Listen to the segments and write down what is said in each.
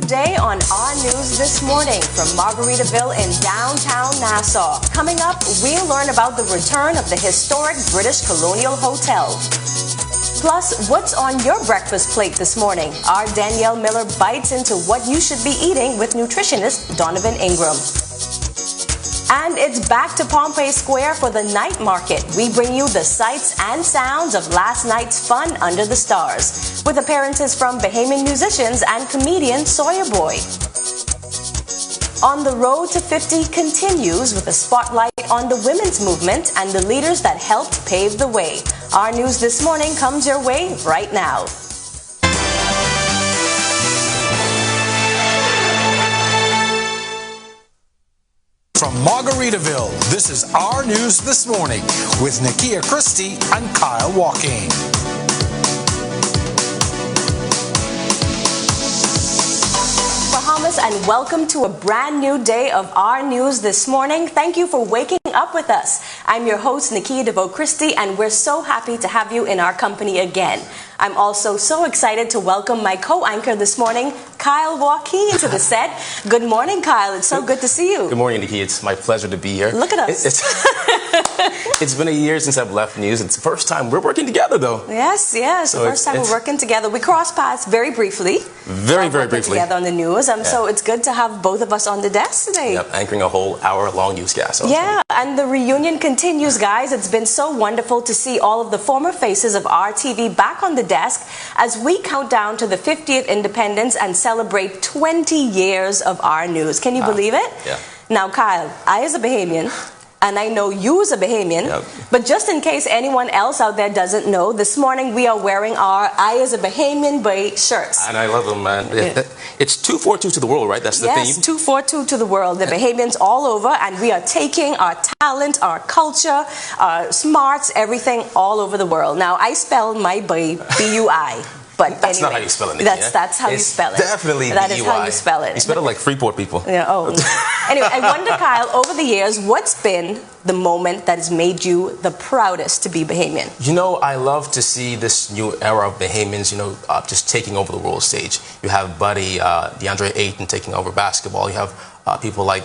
day on Our News This Morning from Margaritaville in downtown Nassau. Coming up, we'll learn about the return of the historic British Colonial Hotel. Plus, what's on your breakfast plate this morning? Our Danielle Miller bites into what you should be eating with nutritionist Donovan Ingram. And it's back to Pompey Square for the night market. We bring you the sights and sounds of last night's fun under the stars, with appearances from Bahamian musicians and comedian Sawyer Boy. On the Road to 50 continues with a spotlight on the women's movement and the leaders that helped pave the way. Our news this morning comes your way right now. From Margaritaville, this is Our News This Morning with Nakia Christie and Kyle Walking. Bahamas, and welcome to a brand new day of Our News This Morning. Thank you for waking up with us. I'm your host, Nakia DeVoe Christie, and we're so happy to have you in our company again. I'm also so excited to welcome my co-anchor this morning, Kyle Joaquin, to the set. Good morning, Kyle. It's so good to see you. Good morning, Nikki. It's my pleasure to be here. Look at us. It's been a year since I've left news. It's the first time we're working together, though. Yes. So the first time we're working together. We crossed paths very briefly. Very briefly. Together on the news. So it's good to have both of us on the desk today. Yep, anchoring a whole hour-long newscast. So yeah, and the reunion continues, guys. It's been so wonderful to see all of the former faces of RTV back on the desk as we count down to the 50th independence and celebrate 20 years of Our News. Can you believe it? Yeah. Now, Kyle, I as a Bahamian, and I know you as a Bahamian, but just in case anyone else out there doesn't know, this morning we are wearing our I as a Bahamian Bay shirts. And I love them, man. Yeah. It's 242 to the world, right? That's the theme? Yes, 242 to the world. The Bahamians all over, and we are taking our talent, our culture, our smarts, everything all over the world. Now, I spell my Bay B-U-I. But that's anyway, not how you spell it, Nikki. That's how you spell it. Definitely That is how you spell it. You spell it like Freeport people. Yeah. Oh. Anyway, I wonder, Kyle, over the years, what's been the moment that has made you the proudest to be Bahamian? You know, I love to see this new era of Bahamians, just taking over the world stage. You have Buddy, DeAndre Ayton taking over basketball. You have people like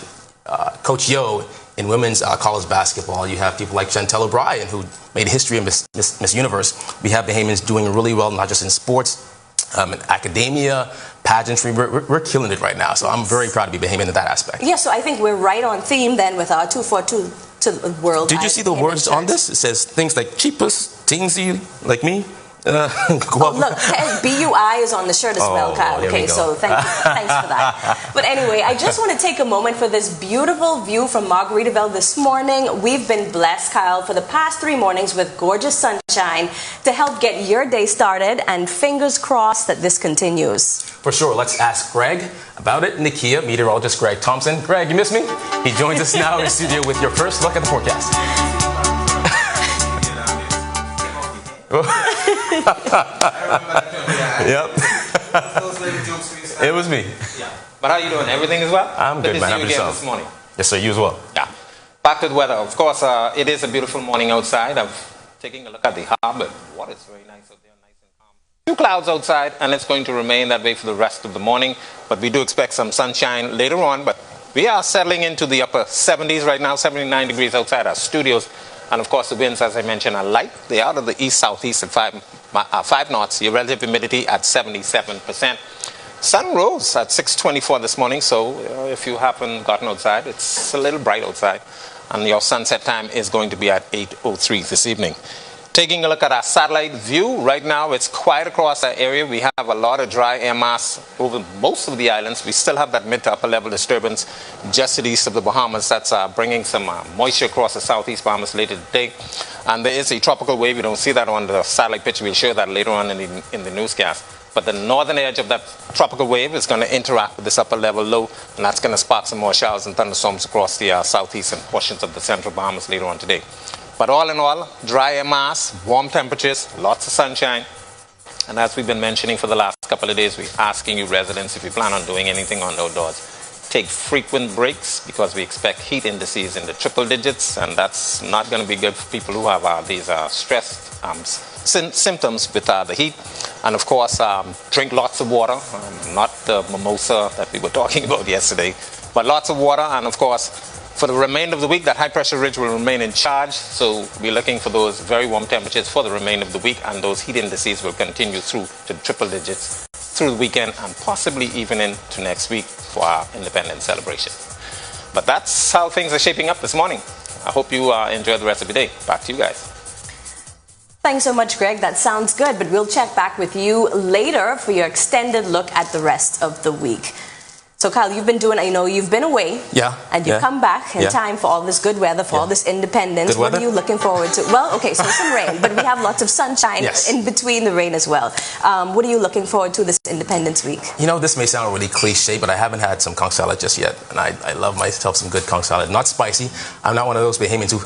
Coach Yo in women's college basketball. You have people like Chantel O'Brien, who made history in Miss Universe. We have Bahamians doing really well, not just in sports, in academia, pageantry. We're killing it right now. So I'm very proud to be Bahamian in that aspect. Yeah, so I think we're right on theme then with our 242 to the world. Did you see the words on this? It says things like cheapest, teensy, like me. Look, B-U-I is on the shirt as well, Kyle. Okay, so thanks for that. But anyway, I just want to take a moment for this beautiful view from Margaritaville this morning. We've been blessed, Kyle, for the past 3 mornings with gorgeous sunshine to help get your day started, and fingers crossed that this continues. For sure. Let's ask Greg about it. Nakia, meteorologist Greg Thompson. Greg, you miss me? He joins us now in the studio with your first look at the forecast. Yep. It was me. Yeah. But how you doing? Everything is well? I'm good, man. How about yourself? This morning. Yes, sir. You as well. Yeah. Back to the weather. Of course, it is a beautiful morning outside. I'm taking a look at the harbor. Water is very nice out there, nice and calm. Few clouds outside, and it's going to remain that way for the rest of the morning. But we do expect some sunshine later on. But we are settling into the upper 70s right now, 79 degrees outside our studios. And of course, the winds, as I mentioned, are light. They are out of the east-southeast at 5 knots. Your relative humidity at 77%. Sun rose at 6:24 this morning, so if you haven't gotten outside, it's a little bright outside. And your sunset time is going to be at 8:03 this evening. Taking a look at our satellite view, right now it's quiet across our area. We have a lot of dry air mass over most of the islands. We still have that mid to upper level disturbance just to the east of the Bahamas. That's bringing some moisture across the southeast Bahamas later today. And there is a tropical wave. You don't see that on the satellite picture. We'll show that later on in the newscast. But the northern edge of that tropical wave is going to interact with this upper level low, and that's going to spark some more showers and thunderstorms across the southeast and portions of the central Bahamas later on today. But all in all, dry air mass, warm temperatures, lots of sunshine. And as we've been mentioning for the last couple of days, we're asking you residents, if you plan on doing anything on outdoors, take frequent breaks, because we expect heat indices in the triple digits, and that's not going to be good for people who have these stressed symptoms with the heat. And of course, drink lots of water, not the mimosa that we were talking about yesterday, but lots of water. And of course, for the remainder of the week, that high pressure ridge will remain in charge. So we're looking for those very warm temperatures for the remainder of the week, and those heat indices will continue through to triple digits through the weekend and possibly even into next week for our independence celebration. But that's how things are shaping up this morning. I hope you enjoy the rest of your day. Back to you guys. Thanks so much, Greg. That sounds good, but we'll check back with you later for your extended look at the rest of the week. So, Kyle, you've been doing, you've been away. Yeah. And you've come back in time for all this good weather, for all this independence. Good weather? What are you looking forward to? Well, okay, so some rain, but we have lots of sunshine in between the rain as well. What are you looking forward to this Independence Week? This may sound really cliche, but I haven't had some conch salad just yet. And I love myself some good conch salad. Not spicy. I'm not one of those Bahamians who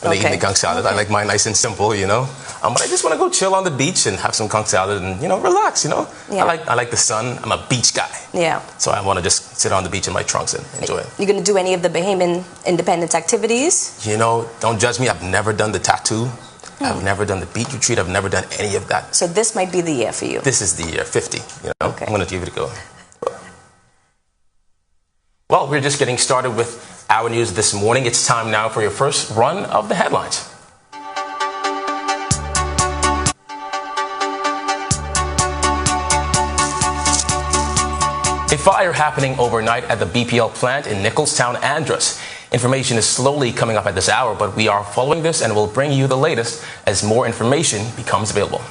when they eat the conch salad. I like mine nice and simple, But I just want to go chill on the beach and have some conch salad and, relax, Yeah. I like the sun. I'm a beach guy. Yeah. So I want to just sit on the beach in my trunks and enjoy it. You going to do any of the Bahamian independence activities? Don't judge me. I've never done the tattoo. I've never done the beach retreat. I've never done any of that. So this might be the year for you. This is the year, 50. Okay. I'm going to give it a go. Well, we're just getting started with Our News this morning. It's time now for your first run of the headlines. A fire happening overnight at the BPL plant in Nicholstown, Andros. Information is slowly coming up at this hour, but we are following this and will bring you the latest as more information becomes available.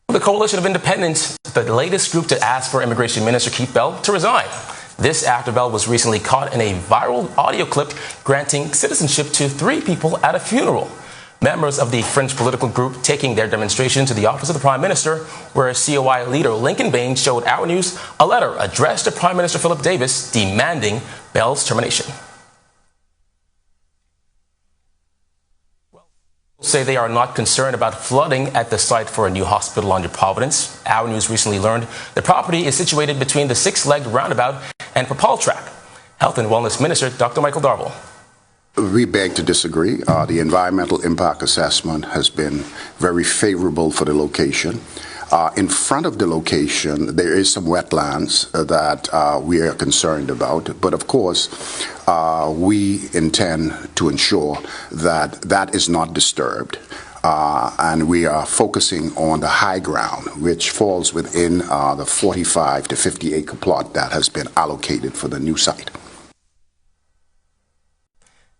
The Coalition of Independents, the latest group to ask for Immigration Minister Keith Bell to resign. This after Bell was recently caught in a viral audio clip granting citizenship to 3 people at a funeral. Members of the fringe political group taking their demonstration to the office of the Prime Minister, where COI leader Lincoln Baines showed Our News a letter addressed to Prime Minister Philip Davis demanding Bell's termination. Say they are not concerned about flooding at the site for a new hospital on New Providence. Our News recently learned the property is situated between the 6-legged roundabout and propel track. Health and Wellness Minister Dr. Michael Darville. We beg to disagree. The environmental impact assessment has been very favorable for the location. In front of the location, there is some wetlands that we are concerned about. But of course, we intend to ensure that that is not disturbed. And we are focusing on the high ground, which falls within the 45 to 50 acre plot that has been allocated for the new site.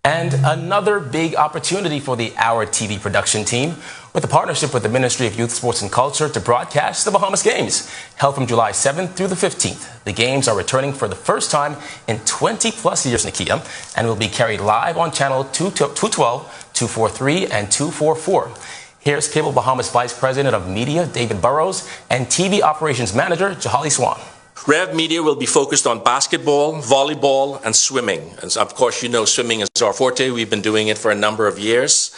And another big opportunity for the Our TV production team with a partnership with the Ministry of Youth, Sports and Culture to broadcast the Bahamas Games, held from July 7th through the 15th. The games are returning for the first time in 20 plus years, Nakia, and will be carried live on channel 212, 243, and 244. Here's Cable Bahamas Vice President of Media, David Burrows, and TV Operations Manager, Jahali Swan. Rev Media will be focused on basketball, volleyball, and swimming. And of course, swimming is our forte. We've been doing it for a number of years.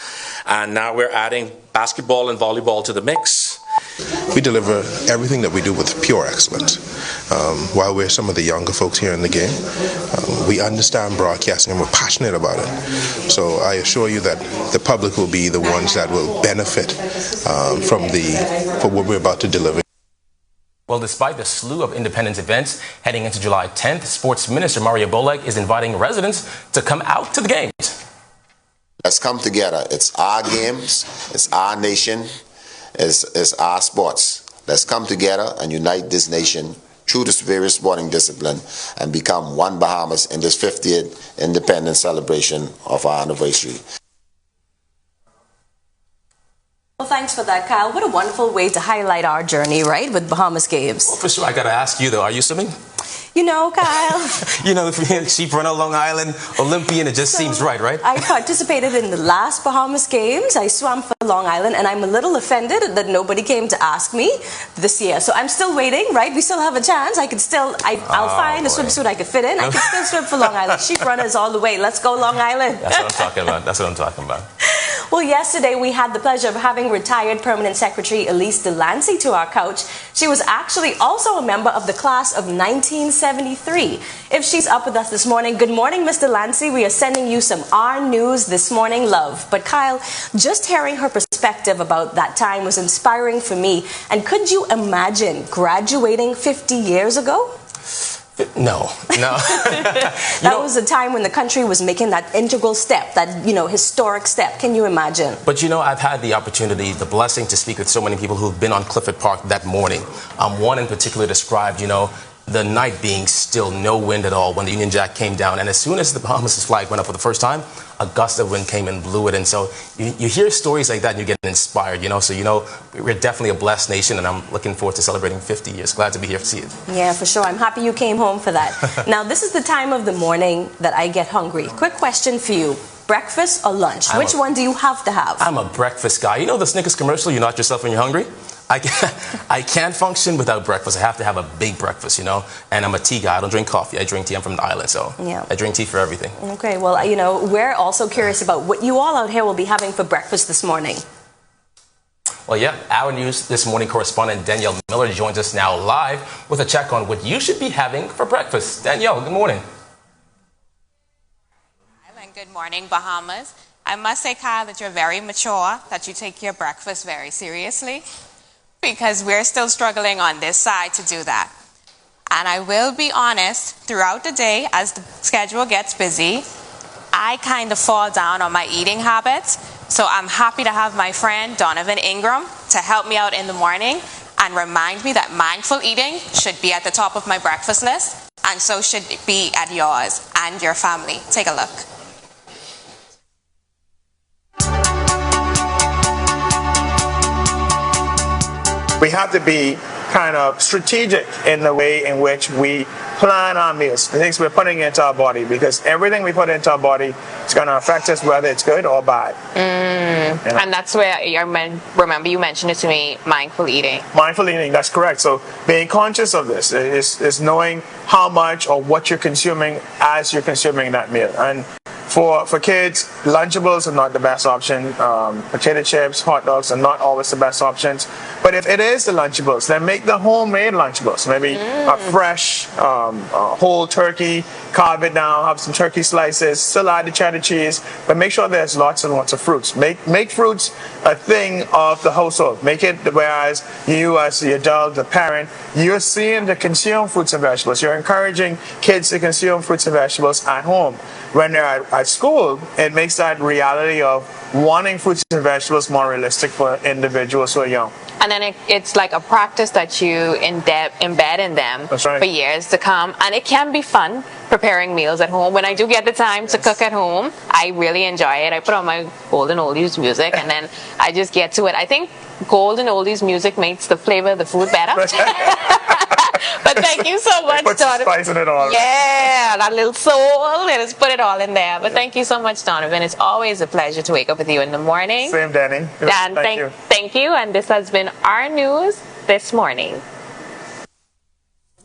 And now we're adding basketball and volleyball to the mix. We deliver everything that we do with pure excellence. While we're some of the younger folks here in the game, we understand broadcasting and we're passionate about it. So I assure you that the public will be the ones that will benefit for what we're about to deliver. Well, despite the slew of independence events heading into July 10th, Sports Minister Mario Boleg is inviting residents to come out to the games. Let's come together. It's our games, it's our nation, it's our sports. Let's come together and unite this nation through this various sporting discipline and become one Bahamas in this 50th independence celebration of our anniversary. Well, thanks for that, Kyle. What a wonderful way to highlight our journey, right, with Bahamas Games. Well, for sure, I got to ask you, though, are you swimming? Kyle. Sheep Runner, Long Island, Olympian, it just seems right? I participated in the last Bahamas Games. I swam for Long Island, and I'm a little offended that nobody came to ask me this year. So I'm still waiting, right? We still have a chance. I'll find a swimsuit I could fit in. I can still swim for Long Island. Sheep Runners all the way. Let's go, Long Island. That's what I'm talking about. Well, yesterday we had the pleasure of having retired Permanent Secretary Elise Delancey to our couch. She was actually also a member of the class of 1973. If she's up with us this morning, good morning, Ms. Delancey. We are sending you some Our News This Morning love. But Kyle, just hearing her perspective perspective about that time was inspiring for me. And could you imagine graduating 50 years ago? No. That was a time when the country was making that integral step, that, historic step. Can you imagine? But I've had the opportunity, the blessing to speak with so many people who've been on Clifford Park that morning. One in particular described, the night being still, no wind at all when the Union Jack came down. And as soon as the Bahamas flag went up for the first time, a gust of wind came and blew it. And so you hear stories like that and you get inspired, So, we're definitely a blessed nation, and I'm looking forward to celebrating 50 years. Glad to be here to see it. Yeah, for sure. I'm happy you came home for that. Now, this is the time of the morning that I get hungry. Quick question for you. Breakfast or lunch? Which one do you have to have? I'm a breakfast guy. You know the Snickers commercial, you knock yourself when you're hungry? I can't function without breakfast. I have to have a big breakfast, And I'm a tea guy. I don't drink coffee. I drink tea. I'm from the island, so I drink tea for everything. Okay, well, we're also curious about what you all out here will be having for breakfast this morning. Well, yeah, Our News This Morning correspondent Danielle Miller joins us now live with a check on what you should be having for breakfast. Danielle, good morning. Good morning, Bahamas. I must say, Kyle, that you're very mature, that you take your breakfast very seriously, because we're still struggling on this side to do that. And I will be honest, throughout the day, as the schedule gets busy, I kind of fall down on my eating habits. So I'm happy to have my friend Donovan Ingram to help me out in the morning and remind me that mindful eating should be at the top of my breakfast list, and so should it be at yours and your family. Take a look. We have to be kind of strategic in the way in which we plan our meals, the things we're putting into our body, because everything we put into our body is going to affect us whether it's good or bad. And that's where, remember you mentioned it to me, mindful eating. Mindful eating, that's correct. So being conscious of this is knowing how much or what you're consuming as you're consuming that meal. And for kids, Lunchables are not the best option. Potato chips, hot dogs are not always the best options. But if it is the Lunchables, then make the homemade Lunchables. Maybe a fresh, whole turkey, carve it down, have some turkey slices, still add the cheddar cheese, but make sure there's lots and lots of fruits. Make fruits a thing of the household. Make it whereas you as the adult, the parent, you're seeing to consume fruits and vegetables. You're encouraging kids to consume fruits and vegetables at home. When they're at school, it makes that reality of wanting fruits and vegetables more realistic for individuals who are young. And then it's like a practice that you embed in them for years to come. And it can be fun preparing meals at home. When I do get the time to cook at home, I really enjoy it. I put on my golden oldies music and then I just get to it. I think golden oldies music makes the flavor of the food better. But thank you so much, Donovan. Spice in it all. Yeah, that little soul. Let's put it all in there. But thank you so much, Donovan. It's always a pleasure to wake up with you in the morning. Same, Danny. And thank you. And this has been Our News This Morning.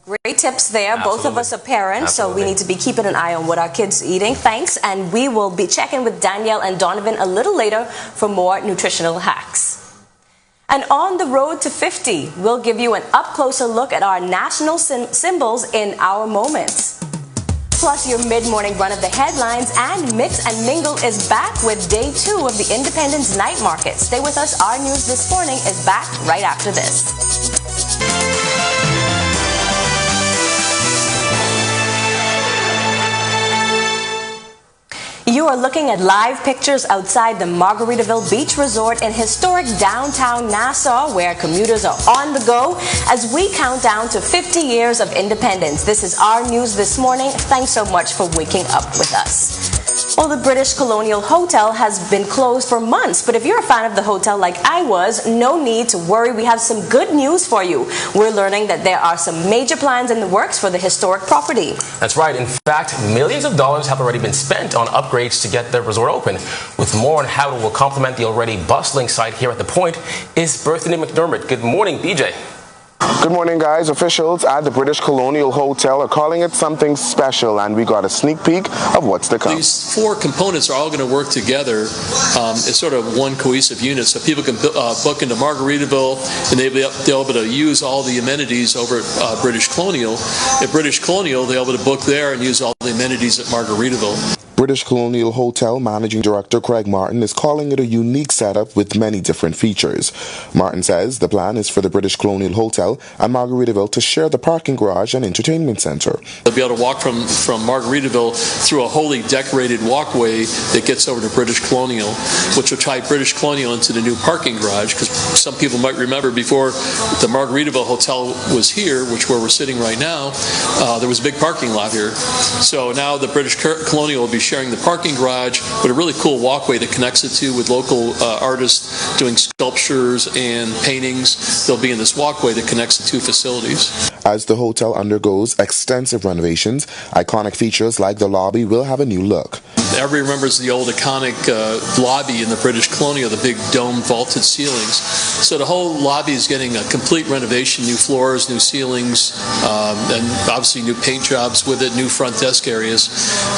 Great tips there. Both of us are parents, so we need to be keeping an eye on what our kids are eating. Thanks. And we will be checking with Danielle and Donovan a little later for more nutritional hacks. And on the road to 50, we'll give you an up-closer look at our national symbols in our moments. Plus, your mid-morning run of the headlines, and Mix and Mingle is back with day 2 of the Independence Night Market. Stay with us. Our News This Morning is back right after this. You are looking at live pictures outside the Margaritaville Beach Resort in historic downtown Nassau, where commuters are on the go as we count down to 50 years of independence. This is Our News This Morning. Thanks so much for waking up with us. Well, the British Colonial Hotel has been closed for months, but if you're a fan of the hotel like I was, no need to worry. We have some good news for you. We're learning that there are some major plans in the works for the historic property. That's right. In fact, millions of dollars have already been spent on upgrades to get the resort open. With more on how it will complement the already bustling site here at the Point is Berthany McDermott. Good morning, BJ. Good morning, guys. Officials at the British Colonial Hotel are calling it something special, and we got a sneak peek of what's to come. These 4 components are all going to work together as sort of one cohesive unit, so people can book into Margaritaville, and they'll be able to use all the amenities over at British Colonial. At British Colonial, they'll be able to book there and use all the amenities at Margaritaville. British Colonial Hotel Managing Director Craig Martin is calling it a unique setup with many different features. Martin says the plan is for the British Colonial Hotel and Margaritaville to share the parking garage and entertainment center. They'll be able to walk from Margaritaville through a wholly decorated walkway that gets over to British Colonial, which will tie British Colonial into the new parking garage, because some people might remember before the Margaritaville Hotel was here, which where we're sitting right now, there was a big parking lot here. So now the British Colonial will be sharing the parking garage with a really cool walkway that connects it to with local artists doing sculptures and paintings. They'll be in this walkway that connects the two facilities. As the hotel undergoes extensive renovations, iconic features like the lobby will have a new look. Everybody remembers the old iconic lobby in the British Colonial, the big dome vaulted ceilings. So the whole lobby is getting a complete renovation, new floors, new ceilings, and obviously new paint jobs with it, new front desk areas.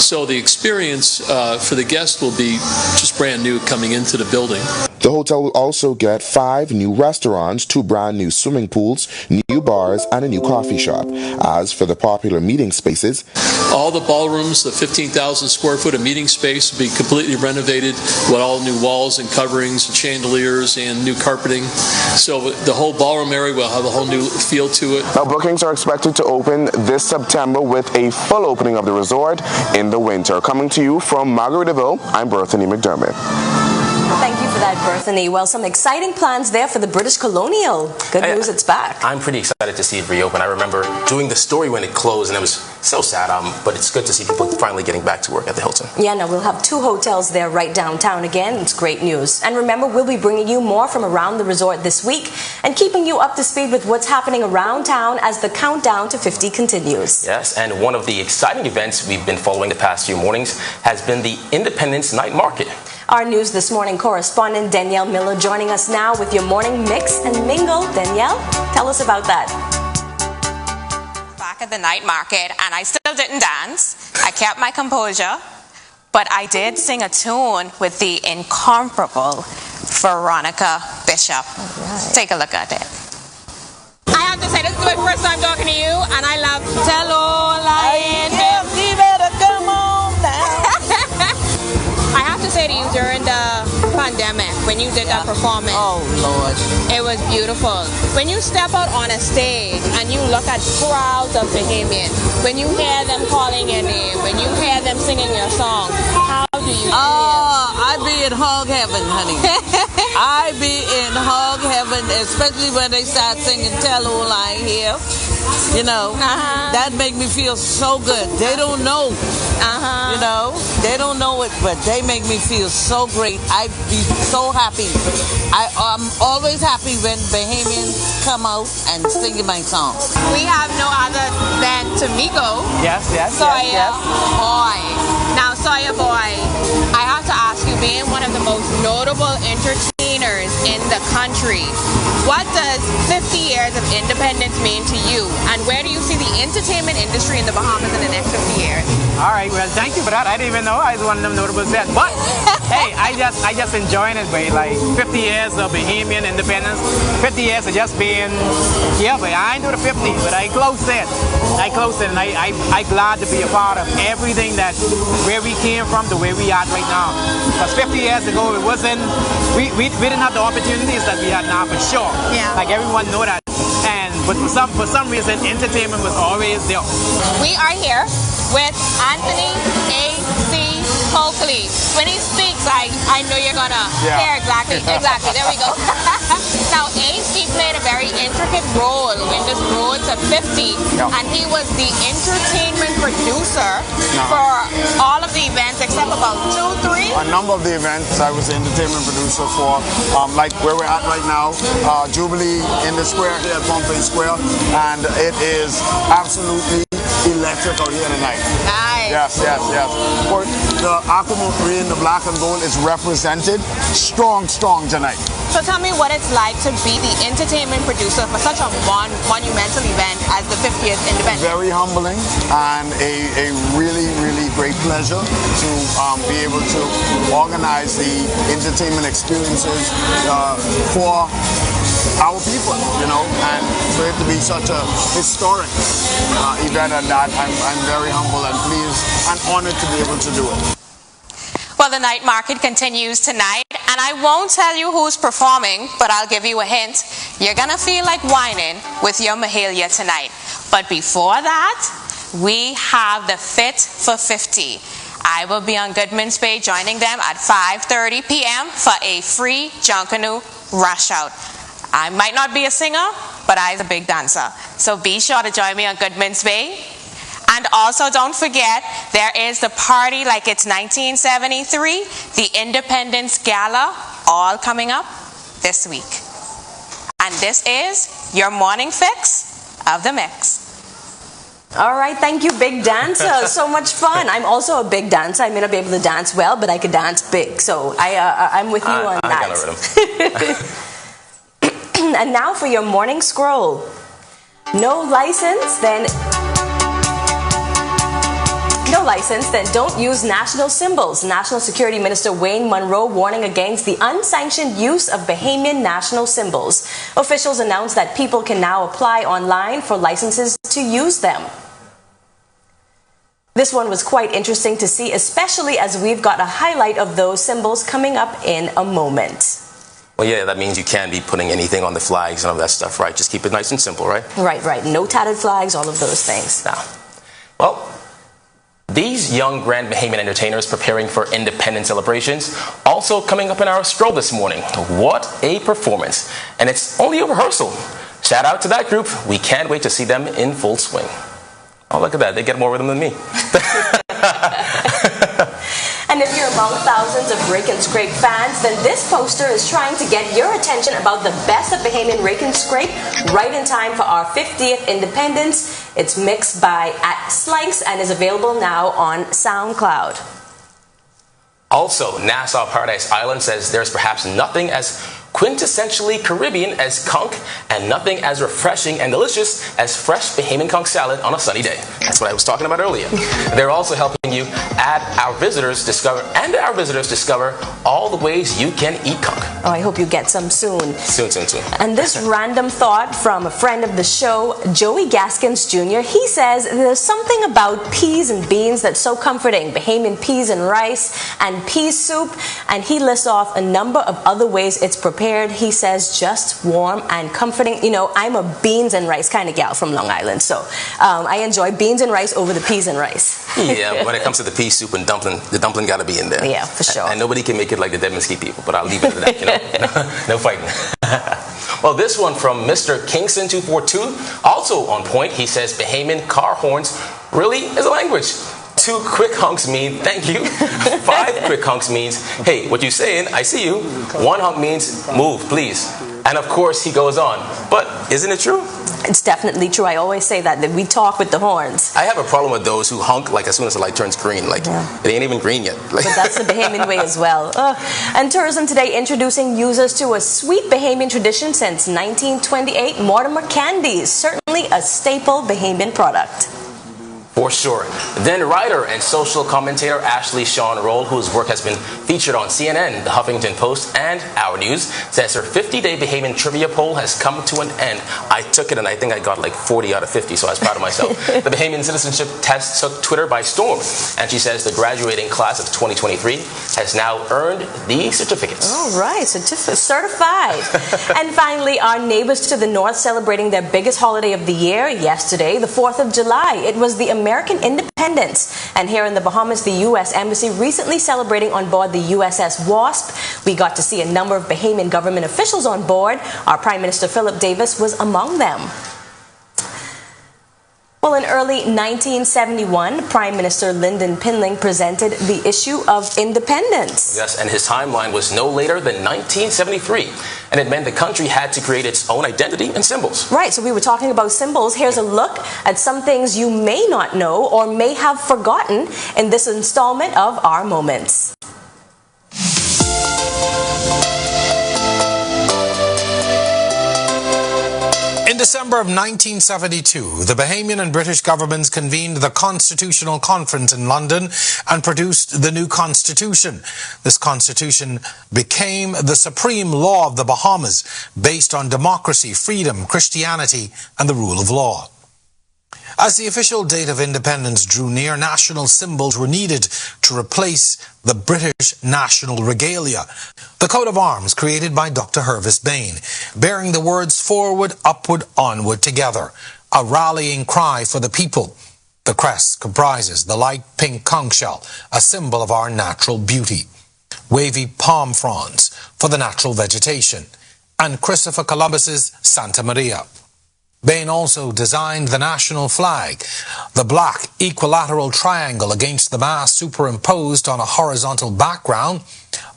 So the experience for the guest will be just brand new coming into the building. The hotel will also get 5 new restaurants, 2 brand new swimming pools, new bars, and a new coffee shop. As for the popular meeting spaces, all the ballrooms, the 15,000 square foot of meeting space will be completely renovated with all new walls and coverings and chandeliers and new carpeting. So the whole ballroom area will have a whole new feel to it. Now, bookings are expected to open this September with a full opening of the resort in the winter. Coming to you from Margaritaville, I'm Berthany McDermott. Thank you for that, Berthany. Well, some exciting plans there for the British Colonial. Good news, it's back. I'm pretty excited to see it reopen. I remember doing the story when it closed, and it was so sad, but it's good to see people finally getting back to work at the Hilton. Yeah, no, we'll have 2 hotels there right downtown again. It's great news. And remember, we'll be bringing you more from around the resort this week and keeping you up to speed with what's happening around town as the countdown to 50 continues. Yes, and one of the exciting events we've been following the past few mornings has been the Independence Night Market. Our News This Morning correspondent Danielle Miller joining us now with your morning mix and mingle. Danielle, tell us about that. Back at the night market, and I still didn't dance. I kept my composure, but I did sing a tune with the incomparable Veronica Bishop. Right. Take a look at it. I have to say, this is my first time talking to you, and I love Tell All I Am. You better come on down. I have to say to you, during the pandemic, when you did that performance, oh Lord, it was beautiful. When you step out on a stage and you look at crowds of Bahamians, when you hear them calling your name, when you hear them singing your song, how do you feel? I be in hog heaven, honey. I be in hog heaven, especially when they start singing Tell All I Hear. You know, that make me feel so good. They don't know, you know, they don't know it, but they make me feel so great. I be so happy. I'm always happy when Bahamians come out and sing my song. We have no other than Tamiko. Yes. Sawyer Boy. Now, Sawyer Boy, I have to ask you, being one of the most notable entertainers in the country, what does 50 years of independence mean to you? And where do you see the entertainment industry in the Bahamas in the next 50 years? All right, well, thank you for that. I didn't even know I was one of them notables yet. But hey, I just enjoying it, babe. Like 50 years of Bahamian independence, 50 years of just being here, but I ain't do the 50, but I close it. And I glad to be a part of everything that where we came from to where we are right now. Because 50 years ago, it wasn't, we didn't have the opportunities that we have now, for sure. Yeah. Like everyone know that. But for some reason, entertainment was always there. We are here with Anthony A.C. Coakley. When he speaks, I know you're gonna hear exactly. There we go. Now, AC played a very intricate role in this road to 50, and he was the entertainment producer for all of the events except about 2, 3. A number of the events I was the entertainment producer for, like where we're at right now, Jubilee in the square here at Pompey Square, and it is absolutely electric out here tonight. Nice. Yes. For the aquamarine, the black and gold is represented strong tonight. So tell me what it's like to be the entertainment producer for such a monumental event as the 50th Independence. Very humbling and a really great pleasure to be able to organize the entertainment experiences for our people, you know, and for it to be such a historic event at that, I'm very humble and pleased and honored to be able to do it. Well, the night market continues tonight, and I won't tell you who's performing, but I'll give you a hint. You're gonna feel like whining with your Mahalia tonight. But before that, we have the Fit for 50. I will be on Goodman's Bay joining them at 5:30 p.m. for a free Junkanoo rush out. I might not be a singer, but I'm a big dancer. So be sure to join me on Goodman's Bay. And also don't forget, there is the party like it's 1973, the Independence Gala, all coming up this week. And this is your morning fix of the mix. All right, thank you, big dancer. So much fun. I'm also a big dancer. I may not be able to dance well, but I can dance big. So I'm with you on that. I got a rhythm. And now for your morning scroll. No license, then don't use national symbols. National Security Minister Wayne Munro warning against the unsanctioned use of Bahamian national symbols. Officials announced that people can now apply online for licenses to use them. This one was quite interesting to see, especially as we've got a highlight of those symbols coming up in a moment. Well, yeah, that means you can't be putting anything on the flags and all that stuff, right? Just keep it nice and simple, right? Right. No tattered flags, all of those things. Now, well, these young Grand Bahamian entertainers preparing for independence celebrations also coming up in our stroll this morning. What a performance. And it's only a rehearsal. Shout out to that group. We can't wait to see them in full swing. Oh, look at that. They get more rhythm than me. And if you're among thousands of Rake and Scrape fans, then this poster is trying to get your attention about the best of Bahamian Rake and Scrape right in time for our 50th independence. It's mixed by @Slanks and is available now on SoundCloud. Also, Nassau Paradise Island says there's perhaps nothing as quintessentially Caribbean as conch and nothing as refreshing and delicious as fresh Bahamian conch salad on a sunny day. That's what I was talking about earlier. They're also helping you our visitors discover all the ways you can eat conch. Oh, I hope you get some soon. Soon. And this random thought from a friend of the show, Joey Gaskins Jr., he says there's something about peas and beans that's so comforting. Bahamian peas and rice and pea soup, and he lists off a number of other ways it's prepared. He says just warm and comforting. You know, I'm a beans and rice kind of gal from Long Island, so I enjoy beans and rice over the peas and rice. Yeah, when it comes to the pea soup and dumpling, the dumpling got to be in there. Yeah, for sure. And nobody can make it like the Devonski people, but I'll leave it at that, you know. No fighting. Well, this one from Mr. Kingston242, also on point. He says Bahamian car horns really is a language. 2 quick honks mean thank you. 5 quick honks means, hey, what you saying? I see you. 1 honk means move, please. And of course, he goes on. But isn't it true? It's definitely true. I always say that we talk with the horns. I have a problem with those who honk like as soon as the light turns green. Like, it ain't even green yet. But that's the Bahamian way as well. And Tourism Today introducing users to a sweet Bahamian tradition since 1928, Mortimer candies. Certainly a staple Bahamian product. For sure. Then writer and social commentator Ashley Shawn Roll, whose work has been featured on CNN, The Huffington Post, and Our News, says her 50-day Bahamian trivia poll has come to an end. I took it and I think I got like 40 out of 50, so I was proud of myself. The Bahamian citizenship test took Twitter by storm, and she says the graduating class of 2023 has now earned the certificates. All right, certified. And finally, our neighbors to the north celebrating their biggest holiday of the year yesterday, the 4th of July. It was the American independence. And here in the Bahamas, the U.S. Embassy recently celebrating on board the USS Wasp. We got to see a number of Bahamian government officials on board. Our Prime Minister Philip Davis was among them. Well, in early 1971, Prime Minister Lyndon Pinling presented the issue of independence. Yes, and his timeline was no later than 1973. And it meant the country had to create its own identity and symbols. Right, so we were talking about symbols. Here's a look at some things you may not know or may have forgotten in this installment of Our Moments. In the December of 1972, the Bahamian and British governments convened the Constitutional Conference in London and produced the new Constitution. This Constitution became the supreme law of the Bahamas, based on democracy, freedom, Christianity, and the rule of law. As the official date of independence drew near, national symbols were needed to replace the British national regalia. The coat of arms created by Dr. Hervis Bain, bearing the words "Forward, Upward, Onward, Together," a rallying cry for the people. The crest comprises the light pink conch shell, a symbol of our natural beauty, wavy palm fronds for the natural vegetation, and Christopher Columbus's Santa Maria. Bain also designed the national flag, the black equilateral triangle against the mast superimposed on a horizontal background.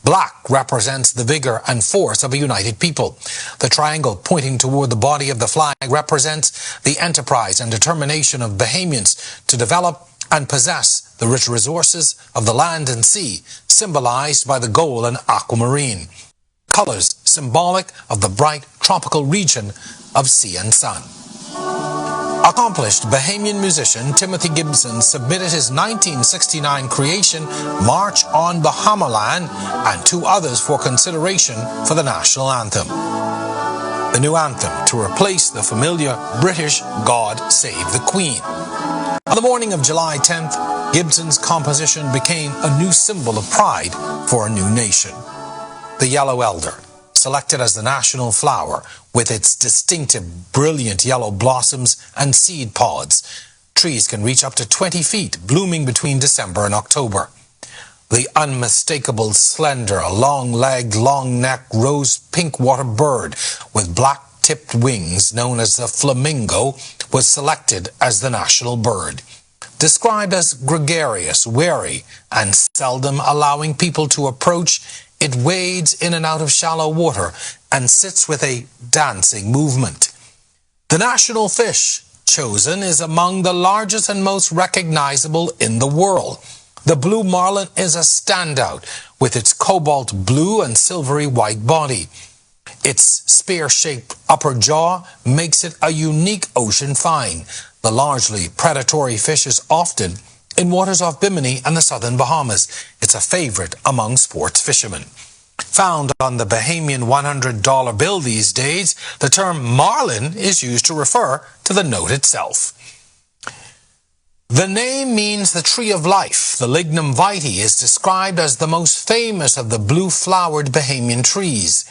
Black represents the vigor and force of a united people. The triangle pointing toward the body of the flag represents the enterprise and determination of Bahamians to develop and possess the rich resources of the land and sea, symbolized by the gold and aquamarine. Colors symbolic of the bright tropical region of sea and sun. Accomplished Bahamian musician Timothy Gibson submitted his 1969 creation, March on Bahamaland, and two others for consideration for the national anthem. The new anthem to replace the familiar British God Save the Queen. On the morning of July 10th, Gibson's composition became a new symbol of pride for a new nation. The yellow elder, selected as the national flower with its distinctive, brilliant yellow blossoms and seed pods. Trees can reach up to 20 feet, blooming between December and October. The unmistakable, slender, long-legged, long-necked, rose-pink water bird with black-tipped wings, known as the flamingo, was selected as the national bird. Described as gregarious, wary, and seldom allowing people to approach, it wades in and out of shallow water and sits with a dancing movement. The national fish chosen is among the largest and most recognizable in the world. The blue marlin is a standout with its cobalt blue and silvery white body. Its spear-shaped upper jaw makes it a unique ocean find. The largely predatory fish is often in waters off Bimini and the southern Bahamas. It's a favorite among sports fishermen. Found on the Bahamian $100 bill these days, the term marlin is used to refer to the note itself. The name means the tree of life. The lignum vitae is described as the most famous of the blue-flowered Bahamian trees.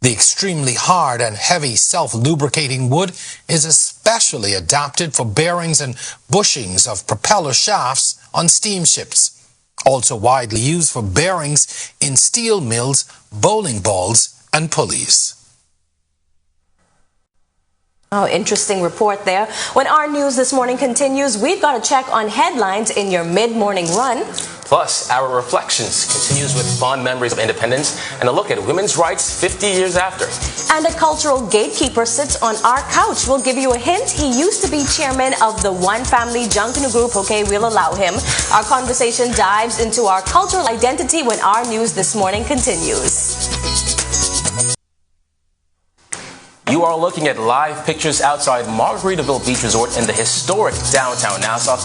The extremely hard and heavy self-lubricating wood is especially adapted for bearings and bushings of propeller shafts on steamships. Also widely used for bearings in steel mills, bowling balls, and pulleys. Oh, interesting report there. When our news this morning continues, we've got a check on headlines in your mid-morning run. Plus, our reflections continues with fond memories of independence and a look at women's rights 50 years after. And a cultural gatekeeper sits on our couch. We'll give you a hint. He used to be chairman of the One Family Junkanoo Group. Okay, we'll allow him. Our conversation dives into our cultural identity when our news this morning continues. You are looking at live pictures outside Margaritaville Beach Resort in the historic downtown Nassau.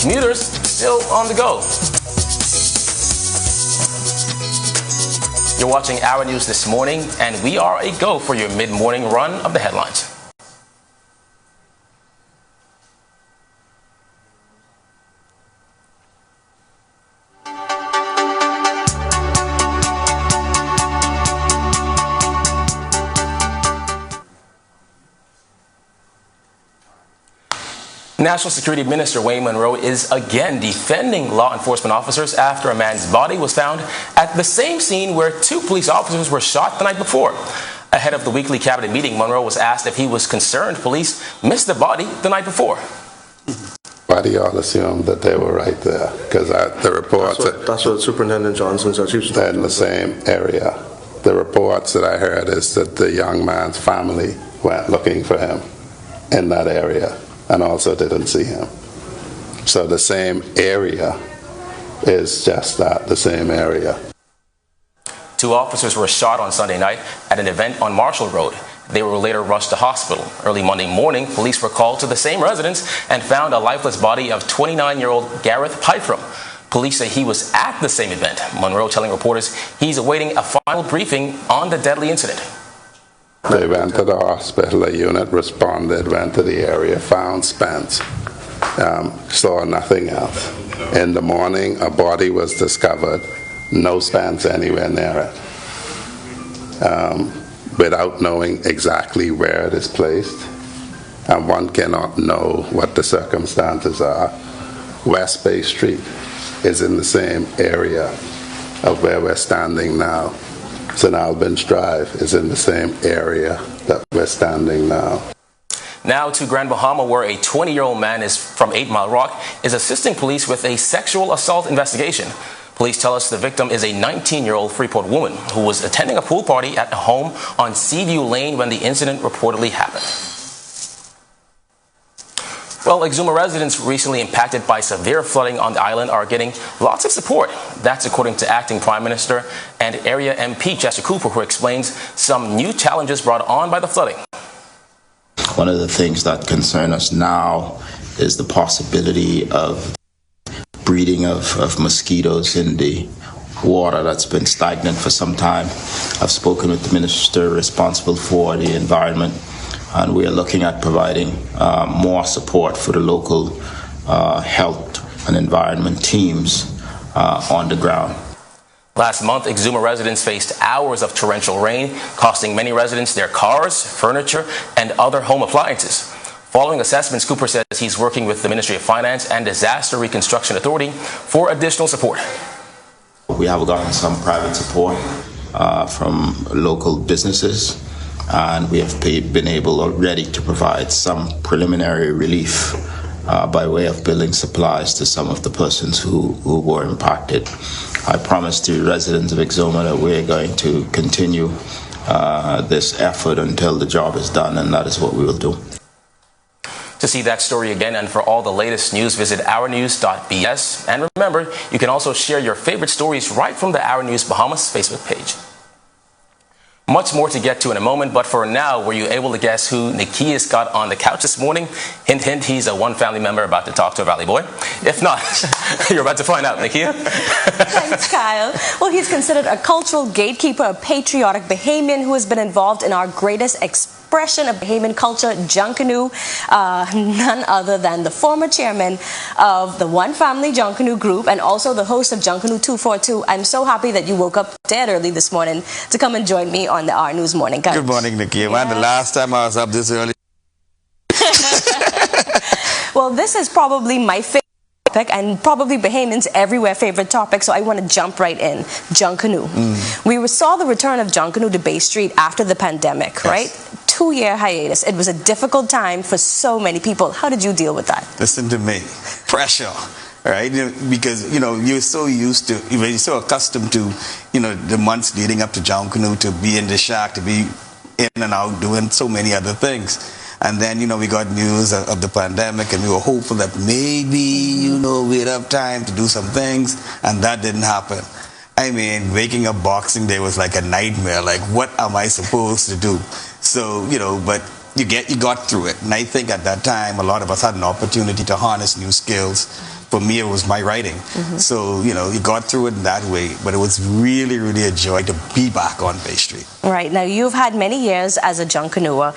Commuters still on the go. You're watching Our News This Morning, and we are a go for your mid-morning run of the headlines. National Security Minister Wayne Monroe is again defending law enforcement officers after a man's body was found at the same scene where two police officers were shot the night before. Ahead of the weekly cabinet meeting, Monroe was asked if he was concerned police missed the body the night before. Why do y'all assume that they were right there? Because the reports... That's what Superintendent Johnson said. They're in the same area. The reports that I heard is that the young man's family went looking for him in that area and also didn't see him. So the same area is just that, the same area. Two officers were shot on Sunday night at an event on Marshall Road. They were later rushed to hospital. Early Monday morning, police were called to the same residence and found a lifeless body of 29-year-old Gareth Pythram. Police say he was at the same event. Monroe telling reporters he's awaiting a final briefing on the deadly incident. They went to the hospital, a unit responded, went to the area, found Spence, saw nothing else. In the morning, a body was discovered, no Spence anywhere near it. Without knowing exactly where it is placed, and one cannot know what the circumstances are. West Bay Street is in the same area of where we're standing now. St. Albans Drive is in the same area that we're standing now. Now to Grand Bahama, where a 20-year-old man from 8 Mile Rock is assisting police with a sexual assault investigation. Police tell us the victim is a 19-year-old Freeport woman who was attending a pool party at a home on Seaview Lane when the incident reportedly happened. Well, Exuma residents recently impacted by severe flooding on the island are getting lots of support. That's according to Acting Prime Minister and Area MP Chester Cooper, who explains some new challenges brought on by the flooding. One of the things that concern us now is the possibility of breeding of mosquitoes in the water that's been stagnant for some time. I've spoken with the minister responsible for the environment, and we are looking at providing more support for the local health and environment teams on the ground. Last month, Exuma residents faced hours of torrential rain, costing many residents their cars, furniture, and other home appliances. Following assessments, Cooper says he's working with the Ministry of Finance and Disaster Reconstruction Authority for additional support. We have gotten some private support from local businesses, and we have been able already to provide some preliminary relief by way of building supplies to some of the persons who were impacted. I promise to residents of Exuma that we're going to continue this effort until the job is done, and that is what we will do. To see that story again and for all the latest news, visit ournews.bs. And remember, you can also share your favorite stories right from the Our News Bahamas Facebook page. Much more to get to in a moment, but for now, were you able to guess who Nikia's got on the couch this morning? Hint, hint, he's a one family member about to talk to a Valley boy. If not, you're about to find out, Nikia. Thanks, Kyle. Well, he's considered a cultural gatekeeper, a patriotic Bahamian who has been involved in our greatest expression of Bahamian culture, Junkanoo, none other than the former chairman of the One Family Junkanoo Group and also the host of Junkanoo 242. I'm so happy that you woke up dead early this morning to come and join me on the Our News Morning Couch. Good morning, Nikki. When the last time I was up this early? Well, this is probably my favorite topic and probably Bahamians everywhere favorite topic, so I want to jump right in. Junkanoo. We saw the return of Junkanoo to Bay Street after the pandemic, right? 2-year hiatus. It was a difficult time for so many people. How did you deal with that? Listen to me. Pressure. Right, because you're so used to, you're so accustomed to, the months leading up to Junkanoo, to be in the shack, to be in and out doing so many other things, and then we got news of the pandemic, and we were hopeful that maybe we'd have time to do some things, and that didn't happen. I mean, waking up Boxing Day was like a nightmare. Like, what am I supposed to do? So but you got through it, and I think at that time a lot of us had an opportunity to harness new skills. For me, it was my writing. So, you got through it in that way. But it was really, really a joy to be back on Bay Street. Right. Now, you've had many years as a Junkanooer.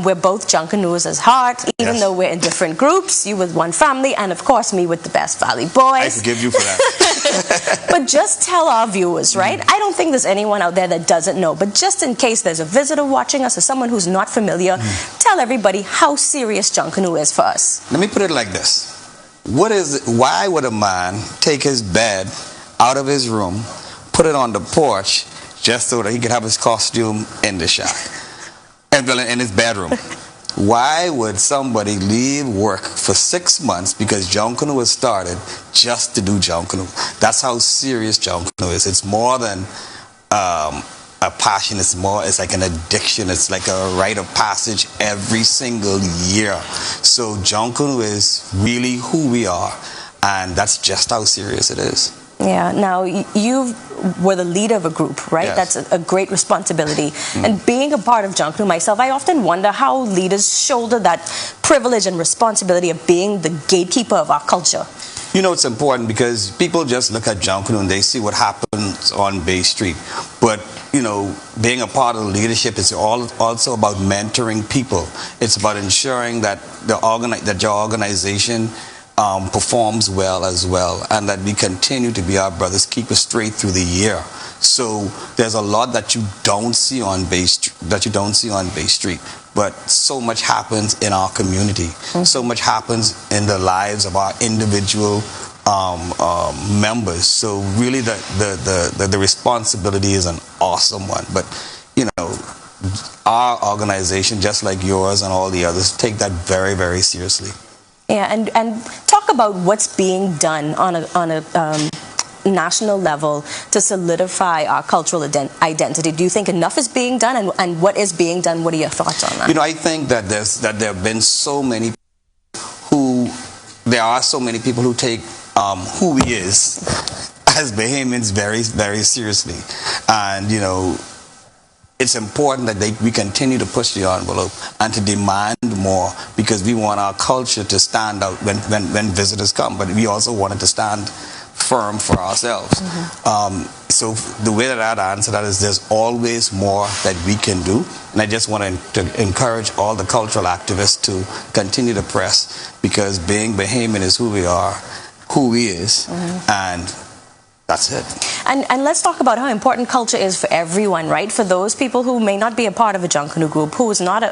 We're both Junkanooers at heart, even though we're in different groups. You with One Family, and of course, me with the Best Valley Boys. I forgive you for that. But just tell our viewers, right? I don't think there's anyone out there that doesn't know. But just in case there's a visitor watching us or someone who's not familiar, tell everybody how serious Junkanoo is for us. Let me put it like this. Why would a man take his bed out of his room, put it on the porch, just so that he could have his costume in the shack, in his bedroom? Why would somebody leave work for 6 months because Junkanoo was started just to do Junkanoo? That's how serious Junkanoo is. It's more than a passion. It's like an addiction. It's like a rite of passage every single year. So Junkanoo is really who we are, and that's just how serious it is. Yeah. Now, you were the leader of a group, right? Yes. That's a great responsibility. And being a part of Junkanoo myself, I often wonder how leaders shoulder that privilege and responsibility of being the gatekeeper of our culture. You know, it's important because people just look at Junkanoo and they see what happens on Bay Street. But, you know, being a part of the leadership is also about mentoring people. It's about ensuring that your organization performs well as well, and that we continue to be our brother's keeper straight through the year. So there's a lot that you don't see on Bay Street, but so much happens in our community. So much happens in the lives of our individual members. So really, the responsibility is an awesome one. But you know, our organization, just like yours and all the others, take that very, very seriously. Yeah, and talk about what's being done on a national level to solidify our cultural identity. Do you think enough is being done, and what is being done? What are your thoughts on that? You know, I think that there have been so many there are so many people who take who we is as Bahamians very, very seriously, and you know, it's important that we continue to push the envelope and to demand more, because we want our culture to stand out when visitors come, but we also want it to stand firm for ourselves. So the way that I'd answer that is there's always more that we can do, and I just want to encourage all the cultural activists to continue to press, because being Bahamian is who we are, who we is, and that's it. And let's talk about how important culture is for everyone, right? For those people who may not be a part of a Junkanoo group, who is not,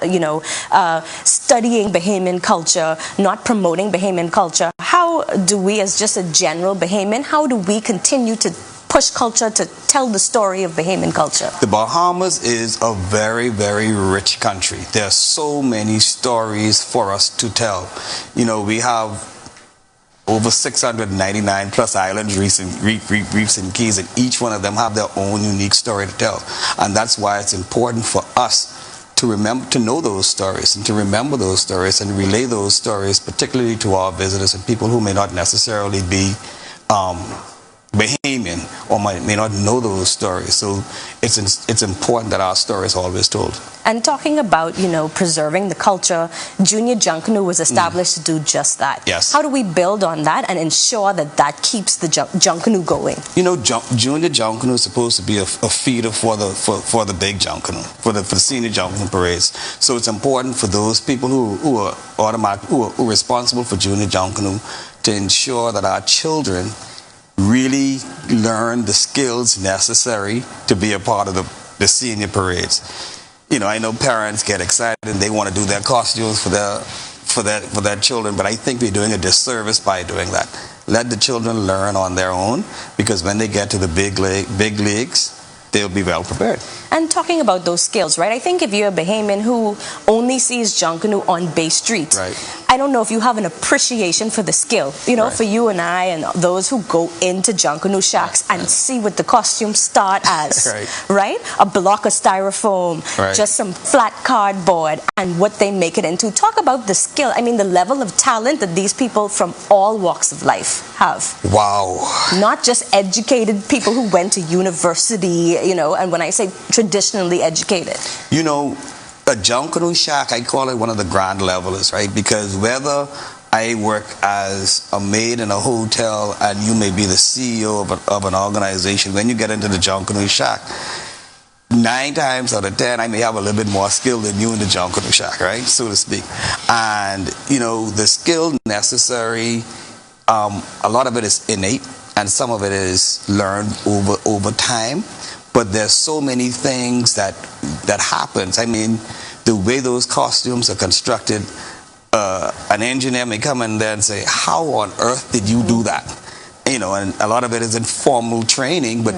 studying Bahamian culture, not promoting Bahamian culture. How do we, as just a general Bahamian, how do we continue to push culture, to tell the story of Bahamian culture? The Bahamas is a very, very rich country. There are so many stories for us to tell. You know, we have over 699 plus islands, reefs and keys, and each one of them have their own unique story to tell. And that's why it's important for us to know those stories, and to remember those stories, and relay those stories, particularly to our visitors and people who may not necessarily be Bahamian or may not know those stories. So it's important that our story is always told. And talking about, preserving the culture, Junior Junkanoo was established to do just that. Yes. How do we build on that and ensure that keeps the Junkanoo going? You know, Junior Junkanoo is supposed to be a feeder for the big Junkanoo, for the senior Junkanoo parades. So it's important for those people who are responsible for Junior Junkanoo to ensure that our children really learn the skills necessary to be a part of the senior parades. You know, I know parents get excited and they want to do their costumes for their children, but I think we're doing a disservice by doing that. Let the children learn on their own, because when they get to the big leagues, they'll be well prepared. And talking about those skills, right? I think if you're a Bahamian who only sees Junkanoo on Bay Street, right, I don't know if you have an appreciation for the skill. Right. For you and I and those who go into Junkanoo shacks and see what the costumes start as, right? A block of styrofoam, just some flat cardboard, and what they make it into. Talk about the skill. I mean, the level of talent that these people from all walks of life have. Wow. Not just educated people who went to university, and when I say traditionally educated. You know, a Junkanoo shack, I call it one of the grand levelers, right? Because whether I work as a maid in a hotel and you may be the CEO of an organization, when you get into the Junkanoo shack, 9 times out of 10, I may have a little bit more skill than you in the Junkanoo shack, right? So to speak. And, the skill necessary, a lot of it is innate and some of it is learned over time. But there's so many things that happens. I mean, the way those costumes are constructed, an engineer may come in there and say, how on earth did you do that? And a lot of it is informal training, but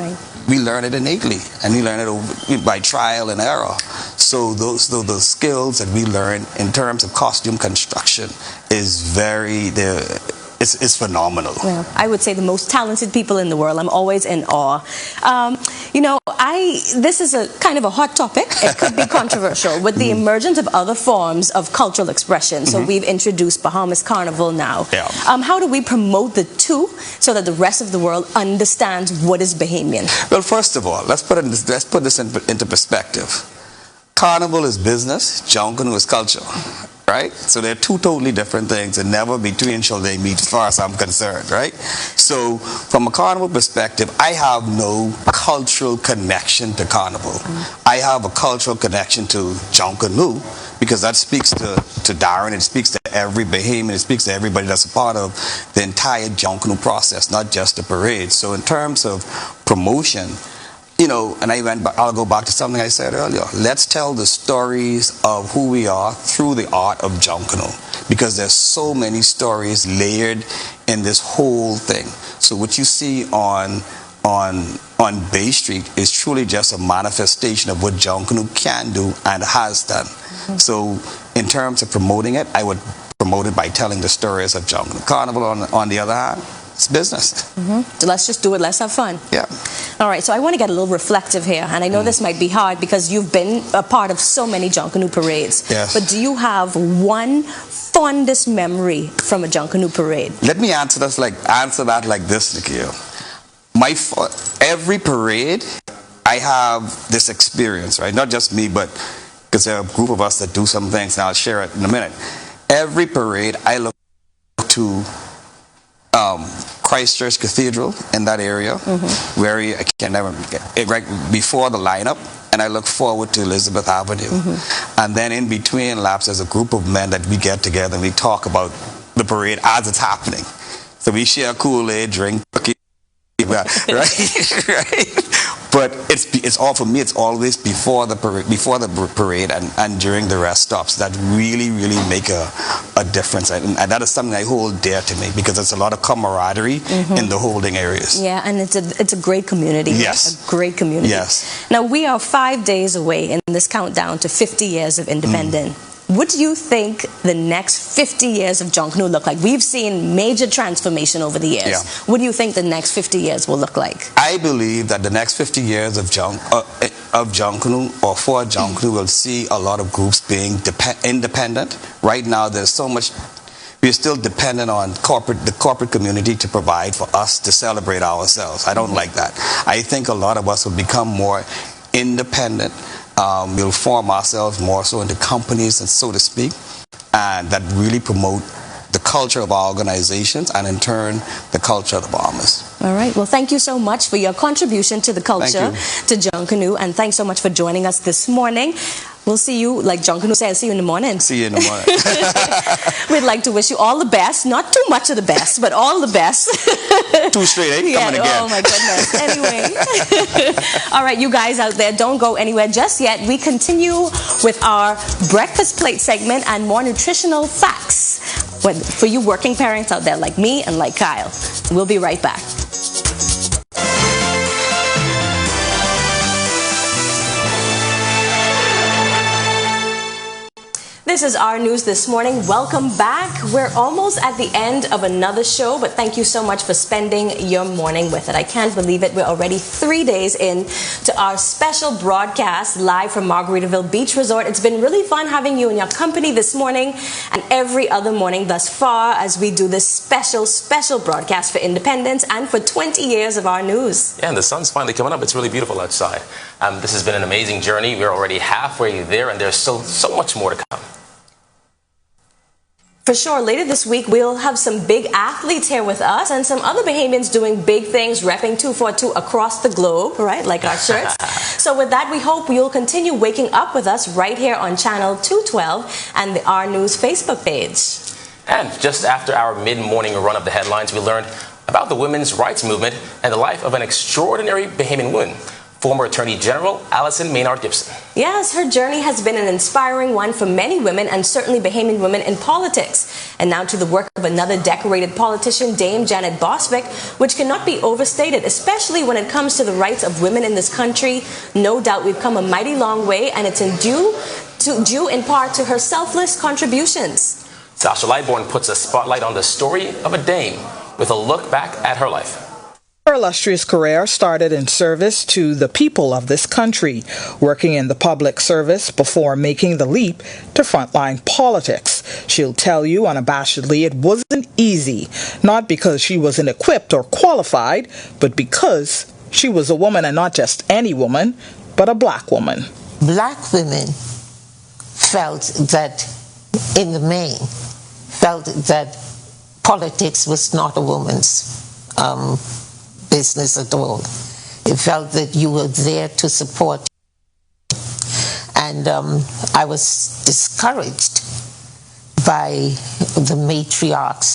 we learn it innately, and we learn it by trial and error. So those skills that we learn in terms of costume construction is it's phenomenal. Well, I would say the most talented people in the world. I'm always in awe. This is a kind of a hot topic. It could be controversial with the emergence of other forms of cultural expression. So we've introduced Bahamas Carnival now. Yeah. How do we promote the two so that the rest of the world understands what is Bahamian? Well, first of all, let's put this into perspective. Carnival is business, Junkanoo is culture, right? So they're two totally different things, and never between shall they meet, as far as I'm concerned, right? So from a Carnival perspective, I have no cultural connection to Carnival. I have a cultural connection to Junkanoo, because that speaks to Darren, it speaks to every Bahamian, it speaks to everybody that's a part of the entire Junkanoo process, not just the parade. So in terms of promotion, and I'll go back to something I said earlier. Let's tell the stories of who we are through the art of Junkanoo, because there's so many stories layered in this whole thing. So what you see on Bay Street is truly just a manifestation of what Junkanoo can do and has done. So in terms of promoting it, I would promote it by telling the stories of Junkanoo. Carnival, on the other hand, it's business. So let's just do it. Let's have fun. Yeah. All right. So I want to get a little reflective here, and I know this might be hard because you've been a part of so many Junkanoo parades. Yes. But do you have one fondest memory from a Junkanoo parade? Let me answer that like this, Nikhil. Every parade, I have this experience, right? Not just me, but because there are a group of us that do some things, and I'll share it in a minute. Every parade, I look to Christchurch Cathedral in that area, where I can never get right before the lineup, and I look forward to Elizabeth Avenue. And then in between laps, there's a group of men that we get together and we talk about the parade as it's happening. So we share Kool-Aid, drink cookies, right? But it's all, for me, it's always before the parade and during the rest stops that really make a difference, and that is something I hold dear to me, because there's a lot of camaraderie in the holding areas. Yeah, and it's a great community. Yes. A great community. Yes. Now, we are 5 days away in this countdown to 50 years of independence. What do you think the next 50 years of Junkanoo look like? We've seen major transformation over the years. Yeah. What do you think the next 50 years will look like? I believe that the next 50 years of Junkanoo, or for Junkanoo, will see a lot of groups being independent. Right now, there's so much. We're still dependent on the corporate community to provide for us to celebrate ourselves. I don't like that. I think a lot of us will become more independent. We'll form ourselves more so into companies, and so to speak, and that really promote the culture of our organizations, and in turn the culture of the Bahamas. All right. Well, thank you so much for your contribution to the culture, to Junkanoo, and thanks so much for joining us this morning. We'll see you, like Junkanoo said, see you in the morning. See you in the morning. We'd like to wish you all the best. Not too much of the best, but all the best. Too straight, ain't coming again. Oh, my goodness. Anyway. All right, you guys out there, don't go anywhere just yet. We continue with our breakfast plate segment and more nutritional facts for you working parents out there like me and like Kyle. We'll be right back. This is Our News This Morning. Welcome back. We're almost at the end of another show, but thank you so much for spending your morning with it. I can't believe it. We're already 3 days in to our special broadcast live from Margaritaville Beach Resort. It's been really fun having you in your company this morning and every other morning thus far as we do this special broadcast for independence and for 20 years of Our News. Yeah, and the sun's finally coming up. It's really beautiful outside. This has been an amazing journey. We're already halfway there, and there's still so much more to come. For sure, later this week, we'll have some big athletes here with us and some other Bahamians doing big things, repping 242 across the globe, right, like our shirts. So with that, we hope you'll continue waking up with us right here on Channel 212 and the Our News Facebook page. And just after our mid-morning run of the headlines, we learned about the women's rights movement and the life of an extraordinary Bahamian woman, former Attorney General Alison Maynard Gibson. Yes, her journey has been an inspiring one for many women and certainly Bahamian women in politics. And now to the work of another decorated politician, Dame Janet Boswick, which cannot be overstated, especially when it comes to the rights of women in this country. No doubt we've come a mighty long way, and it's due in part to her selfless contributions. Sasha Lightborn puts a spotlight on the story of a dame with a look back at her life. Her illustrious career started in service to the people of this country, working in the public service before making the leap to frontline politics. She'll tell you unabashedly it wasn't easy, not because she wasn't equipped or qualified, but because she was a woman, and not just any woman, but a black woman. Black women felt that, in the main, felt that politics was not a woman's business at all. It felt that you were there to support. And I was discouraged by the matriarchs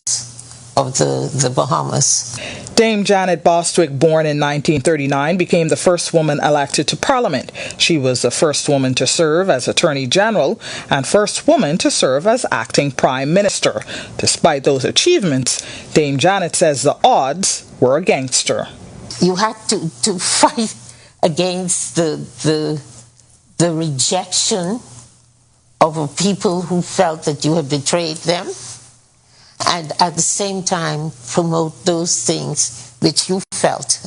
of the Bahamas. Dame Janet Bostwick, born in 1939, became the first woman elected to Parliament. She was the first woman to serve as Attorney General and first woman to serve as acting Prime Minister. Despite those achievements, Dame Janet says the odds were against her. You had to fight against the rejection of people who felt that you had betrayed them, and at the same time promote those things which you felt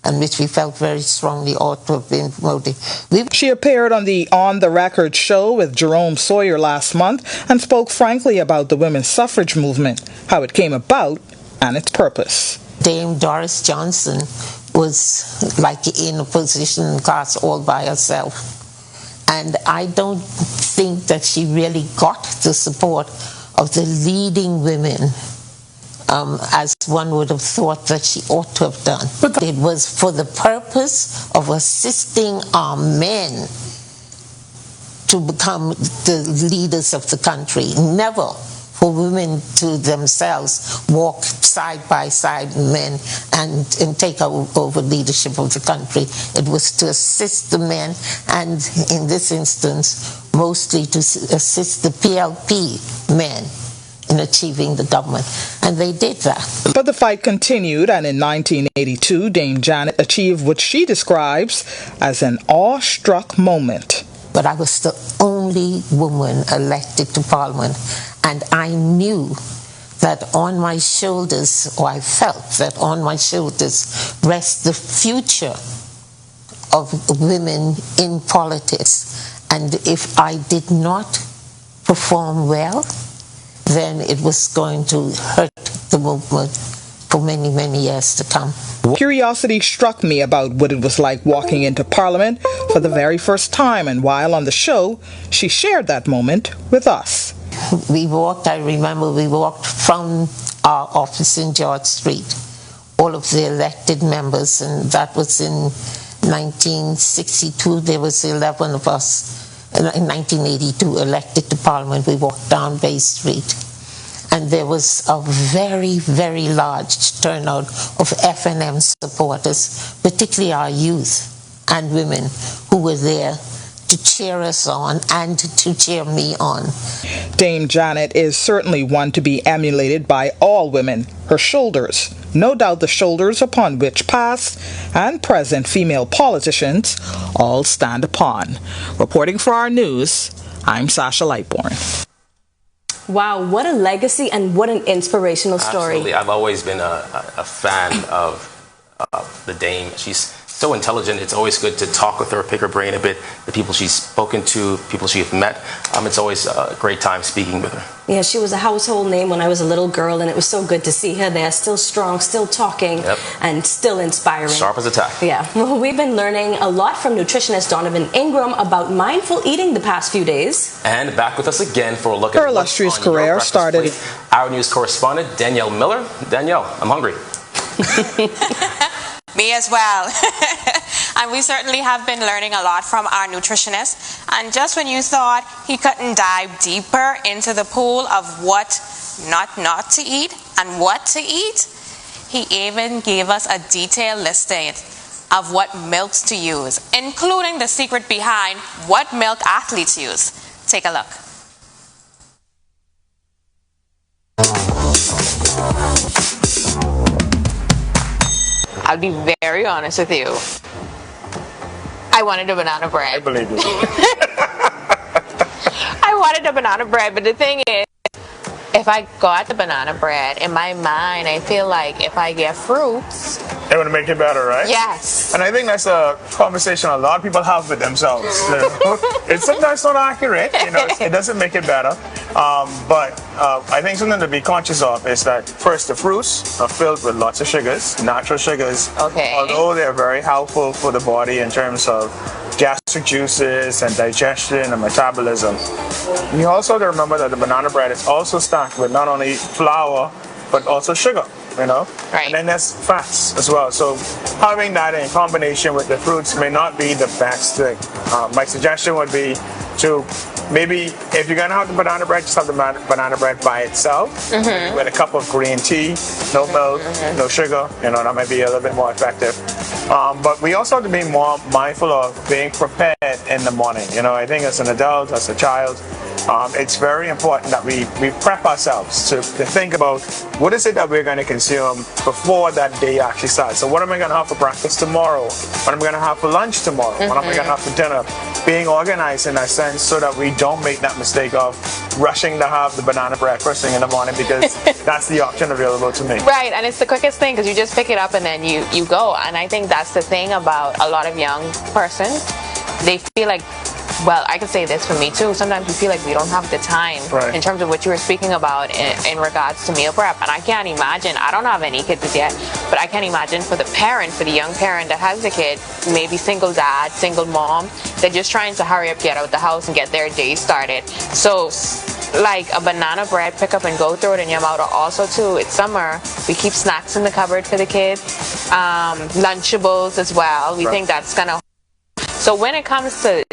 and which we felt very strongly ought to have been promoted. She appeared on the On the Record show with Jerome Sawyer last month and spoke frankly about the women's suffrage movement, how it came about, and its purpose. Dame Doris Johnson was like in a position in class all by herself. And I don't think that she really got the support of the leading women as one would have thought that she ought to have done. But it was for the purpose of assisting our men to become the leaders of the country, never for women to themselves walk side by side with men and take over leadership of the country. It was to assist the men, and in this instance, mostly to assist the PLP men in achieving the government, and they did that. But the fight continued, and in 1982, Dame Janet achieved what she describes as an awestruck moment. But I was the only woman elected to Parliament, and I knew that on my shoulders, or I felt that on my shoulders, rests the future of women in politics. And if I did not perform well, then it was going to hurt the movement for many, many years to come. Curiosity struck me about what it was like walking into Parliament for the very first time, and while on the show, she shared that moment with us. I remember we walked from our office in George Street, all of the elected members, and that was in 1962. There was 11 of us. In 1982, elected to Parliament, we walked down Bay Street. And there was a very, very large turnout of FNM supporters, particularly our youth and women who were there to cheer us on and to cheer me on. Dame Janet is certainly one to be emulated by all women. Her shoulders, no doubt the shoulders upon which past and present female politicians all stand upon. Reporting for Our News, I'm Sasha Lightborn. Wow, what a legacy and what an inspirational story. Absolutely. I've always been a fan of the Dame. She's so intelligent. It's always good to talk with her, pick her brain a bit. The people she's spoken to, people she's met. It's always a great time speaking with her. Yeah, she was a household name when I was a little girl, and it was so good to see her there, still strong, still talking, and still inspiring. Sharp as a tack. Yeah. Well, we've been learning a lot from nutritionist Donovan Ingram about mindful eating the past few days. And back with us again for a look at her illustrious career started. Our news correspondent, Danielle Miller. Danielle, I'm hungry. Me as well. And we certainly have been learning a lot from our nutritionist. And just when you thought he couldn't dive deeper into the pool of what not to eat and what to eat, he even gave us a detailed listing of what milks to use, including the secret behind what milk athletes use. Take a look. I'll be very honest with you. I wanted a banana bread. I believe you. I wanted a banana bread, but the thing is, if I got the banana bread, in my mind, I feel like if I get fruits, it would make it better, right? Yes. And I think that's a conversation a lot of people have with themselves. It's sometimes not accurate, it doesn't make it better. But I think something to be conscious of is that first, the fruits are filled with lots of sugars, natural sugars. Okay. Although they're very helpful for the body in terms of gastric juices and digestion and metabolism. You also have to remember that the banana bread is also stacked with not only flour, but also sugar, Right. And then there's fats as well. So having that in combination with the fruits may not be the best thing. My suggestion would be to maybe, if you're gonna have the banana bread, just have the banana bread by itself with a cup of green tea, no milk, no sugar. That might be a little bit more effective. But we also have to be more mindful of being prepared in the morning. I think as an adult, as a child, it's very important that we prep ourselves to think about what is it that we're going to consume before that day actually starts. So what am I going to have for breakfast tomorrow? What am I going to have for lunch tomorrow? What am I going to have for dinner? Being organized in that sense so that we don't make that mistake of rushing to have the banana bread first thing in the morning, because that's the option available to me. Right, and it's the quickest thing because you just pick it up and then you go. And I think that's the thing about a lot of young persons. They feel like, well, I can say this for me too. Sometimes we feel like we don't have the time in terms of what you were speaking about in regards to meal prep. And I can't imagine, I don't have any kids yet, but I can't imagine for the parent, for the young parent that has a kid, maybe single dad, single mom, they're just trying to hurry up, get out the house and get their day started. So like a banana bread, pick up and go, throw it in your mouth. Or also too, it's summer, we keep snacks in the cupboard for the kids, Lunchables as well. We think that's gonna. So when it comes to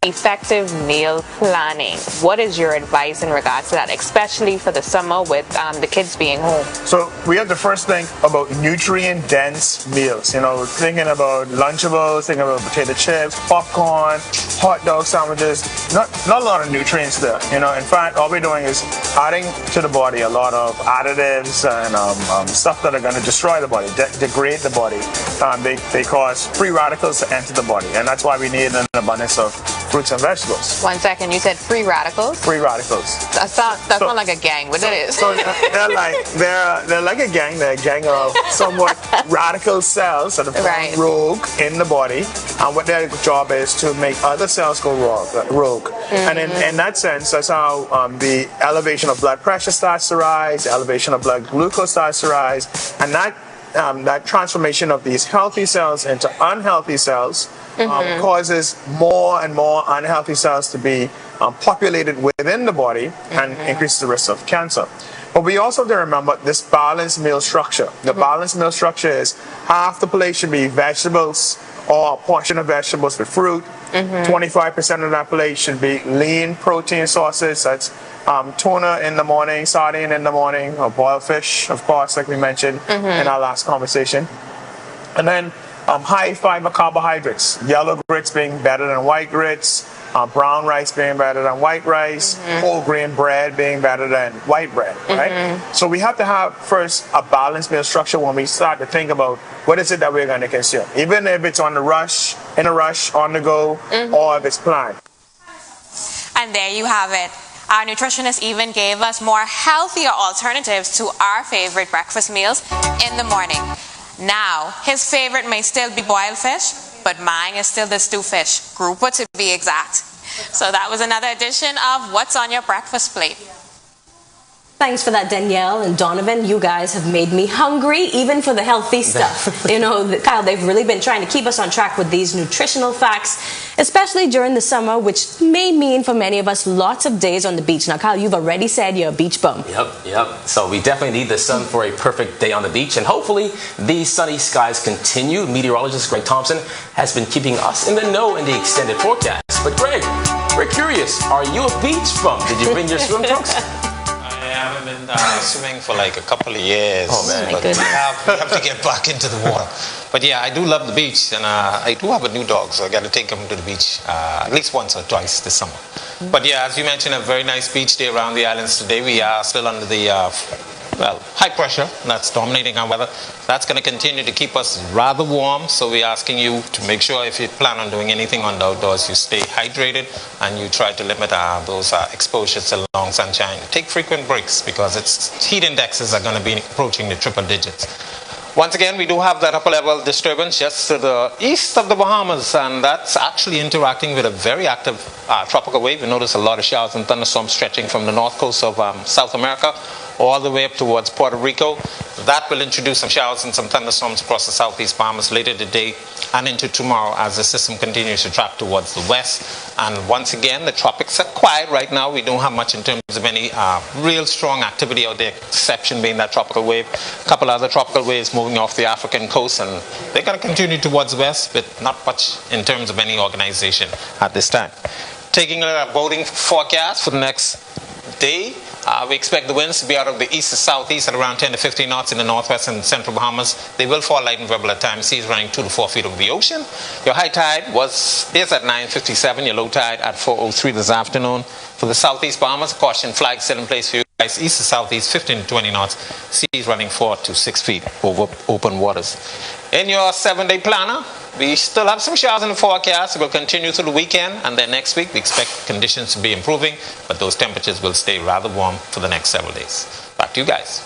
effective meal planning, what is your advice in regards to that, especially for the summer with the kids being home? So we have to first think about nutrient-dense meals. Thinking about Lunchables, thinking about potato chips, popcorn, hot dog sandwiches. Not a lot of nutrients there. In fact, all we're doing is adding to the body a lot of additives and stuff that are going to destroy the body, degrade the body. They cause free radicals to enter the body, and that's why we need an abundance of fruits and vegetables. 1 second, you said free radicals? Free radicals. That's not like a gang, but it is. So they're like a gang. They're a gang of somewhat radical cells that are rogue in the body, and what their job is to make other cells go rogue. And in that sense, that's how the elevation of blood pressure starts to rise, the elevation of blood glucose starts to rise, and that transformation of these healthy cells into unhealthy cells causes more and more unhealthy cells to be populated within the body and increases the risk of cancer. But we also have to remember this balanced meal structure. The balanced meal structure is half the plate should be vegetables or a portion of vegetables with fruit. 25% of that plate should be lean protein sources. That's tuna in the morning, sardine in the morning, or boiled fish, of course, like we mentioned in our last conversation. And then high fiber carbohydrates, yellow grits being better than white grits, brown rice being better than white rice, whole grain bread being better than white bread, right? So we have to have first a balanced meal structure when we start to think about what is it that we're going to consume, even if it's in a rush, on the go, or if it's planned. And there you have it. Our nutritionist even gave us more healthier alternatives to our favorite breakfast meals in the morning. Now, his favorite may still be boiled fish, but mine is still the stew fish, grouper to be exact. So that was another edition of What's on Your Breakfast Plate. Thanks for that, Danielle and Donovan. You guys have made me hungry, even for the healthy stuff. Kyle, they've really been trying to keep us on track with these nutritional facts, especially during the summer, which may mean for many of us lots of days on the beach. Now, Kyle, you've already said you're a beach bum. Yep. So we definitely need the sun for a perfect day on the beach, and hopefully these sunny skies continue. Meteorologist Greg Thompson has been keeping us in the know in the extended forecast. But Greg, we're curious, are you a beach bum? Did you bring your swim trunks? I haven't been swimming for like a couple of years. Oh, man. But we have to get back into the water. But yeah, I do love the beach, and I do have a new dog, so I got to take him to the beach at least once or twice this summer. But yeah, as you mentioned, a very nice beach day around the islands today. We are still under the high pressure that's dominating our weather. That's going to continue to keep us rather warm, so we're asking you to make sure if you plan on doing anything on the outdoors, you stay hydrated and you try to limit those exposures to long sunshine. Take frequent breaks because its heat indexes are going to be approaching the triple digits. Once again, we do have that upper level disturbance just to the east of the Bahamas, and that's actually interacting with a very active tropical wave. We notice a lot of showers and thunderstorms stretching from the north coast of South America all the way up towards Puerto Rico. That will introduce some showers and some thunderstorms across the southeast Bahamas later today and into tomorrow as the system continues to track towards the west. And once again, the tropics are quiet right now. We don't have much in terms of any real strong activity out there, exception being that tropical wave. A couple other tropical waves moving off the African coast, and they're going to continue towards the west, but not much in terms of any organization at this time. Taking a look at boating forecast for the next day, we expect the winds to be out of the east to southeast at around 10 to 15 knots in the northwest and central Bahamas. They will fall light and variable at times, seas running 2 to 4 feet over the ocean. Your high tide is at 9:57, your low tide at 4:03 this afternoon. For the southeast Bahamas, caution flag still in place for you guys, east to southeast, 15 to 20 knots, seas running 4 to 6 feet over open waters. In your 7-day planner, we still have some showers in the forecast. It will continue through the weekend, and then next week we expect conditions to be improving, but those temperatures will stay rather warm for the next several days. Back to you guys.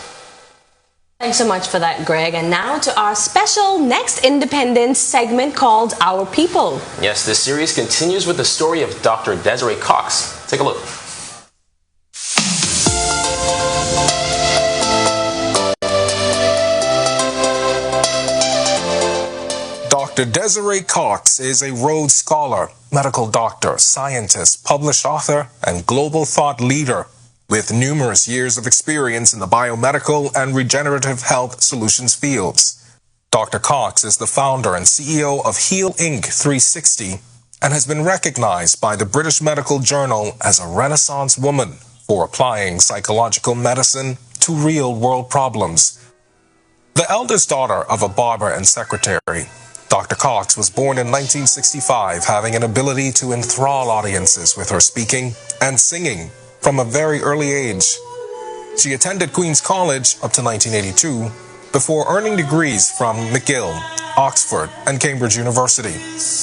Thanks so much for that, Greg. And now to our special Next Independence segment called Our People. Yes, this series continues with the story of Dr. Desiree Cox. Take a look. Dr. Desiree Cox is a Rhodes Scholar, medical doctor, scientist, published author, and global thought leader with numerous years of experience in the biomedical and regenerative health solutions fields. Dr. Cox is the founder and CEO of Heal Inc. 360 and has been recognized by the British Medical Journal as a Renaissance woman for applying psychological medicine to real-world problems. The eldest daughter of a barber and secretary, Dr. Cox was born in 1965, having an ability to enthrall audiences with her speaking and singing from a very early age. She attended Queen's College up to 1982 before earning degrees from McGill, Oxford, and Cambridge University.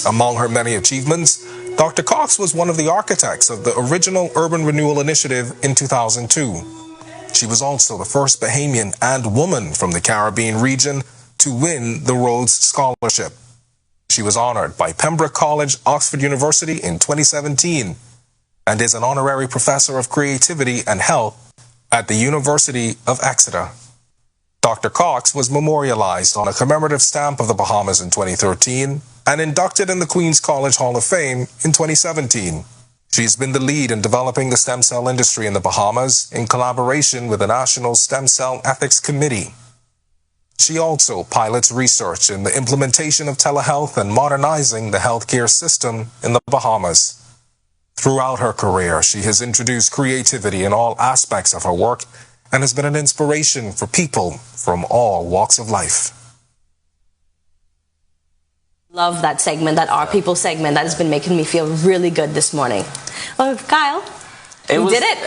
Among her many achievements, Dr. Cox was one of the architects of the original Urban Renewal Initiative in 2002. She was also the first Bahamian and woman from the Caribbean region to win the Rhodes Scholarship. She was honored by Pembroke College, Oxford University in 2017 and is an honorary professor of creativity and health at the University of Exeter. Dr. Cox was memorialized on a commemorative stamp of the Bahamas in 2013 and inducted in the Queen's College Hall of Fame in 2017. She's been the lead in developing the stem cell industry in the Bahamas in collaboration with the National Stem Cell Ethics Committee. She also pilots research in the implementation of telehealth and modernizing the healthcare system in the Bahamas. Throughout her career, she has introduced creativity in all aspects of her work and has been an inspiration for people from all walks of life. Love that segment, that Our People segment. That has been making me feel really good this morning. Well, Kyle, we did it.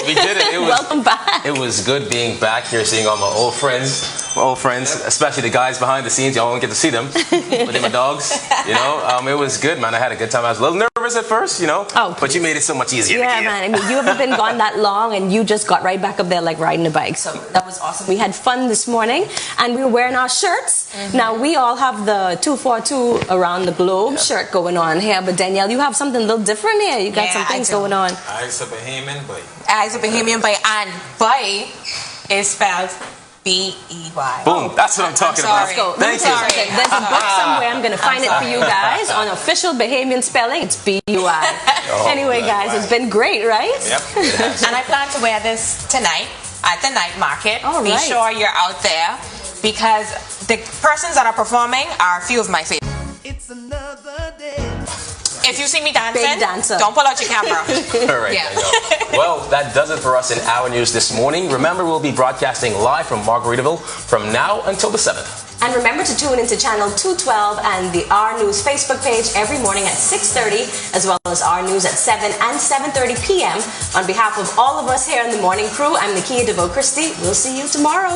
We did it. Welcome back. It was good being back here, seeing all my old friends, especially the guys behind the scenes. Y'all don't get to see them, but they're my dogs. You know, it was good, man. I had a good time. I was a little nervous at first, you know, but you made it so much easier. Yeah, man. I mean, you haven't been gone that long, and you just got right back up there like riding a bike. So that was awesome. We had fun this morning, and we were wearing our shirts. Now, we all have the 242 around the globe shirt going on here, but Danielle, you have something a little different here. You got some things going on. Eyes of Bahamian Bay. Eyes of Bahamian Bay, and Bay is spelled B-E-Y. Boom, that's what I'm talking about. Let's go. Thank you. There's a book somewhere. I'm going to find it for you guys on official Bahamian spelling. It's B-U-I. Anyway, guys, it's been great, right? Yep. And I plan to wear this tonight at the night market. Be sure you're out there because the persons that are performing are a few of my favorites. It's another day. If you see me dancing, don't pull out your camera. All right. Yeah. Well, that does it for us in Our News this morning. Remember, we'll be broadcasting live from Margaritaville from now until the 7th. And remember to tune into channel 212 and the Our News Facebook page every morning at 6:30, as well as Our News at 7 and 7:30 p.m. On behalf of all of us here in the morning crew, I'm Nakia DeVoe Christie. We'll see you tomorrow.